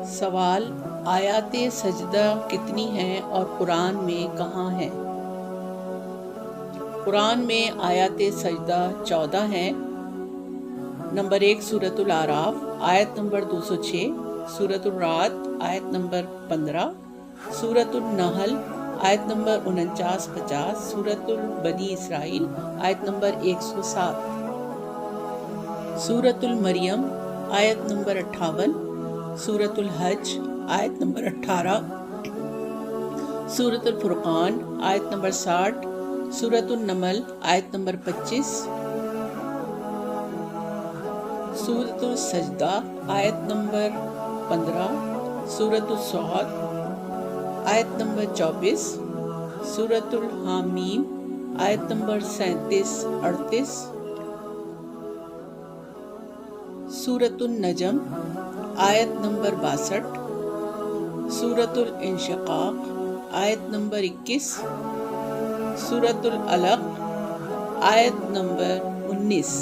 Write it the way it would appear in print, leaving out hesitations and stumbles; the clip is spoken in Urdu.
سوال: آیات سجدہ کتنی ہیں اور قرآن میں کہاں ہیں؟ قرآن میں آیات سجدہ 14 ہیں۔ نمبر 1 سورۃ الاعراف آیت نمبر 206، سورۃ الرعد آیت نمبر 15، سورۃ النحل آیت نمبر 49-50، سورۃ بنی اسرائیل آیت نمبر 107، سورۃ المریم آیت نمبر 58، سورۃ الحج آیت نمبر 18، سورۃ الفرقان آیت نمبر 60، سورۃ النمل آیت نمبر 25، سورۃ السجدہ آیت نمبر 15، سورۃ الصاد آیت نمبر 24، سورۃ الحامیم آیت نمبر 37-38، سورۃ النجم آیت نمبر 62، سورۃ الانشقاق آیت نمبر 21، سورۃ العلق آیت نمبر 19۔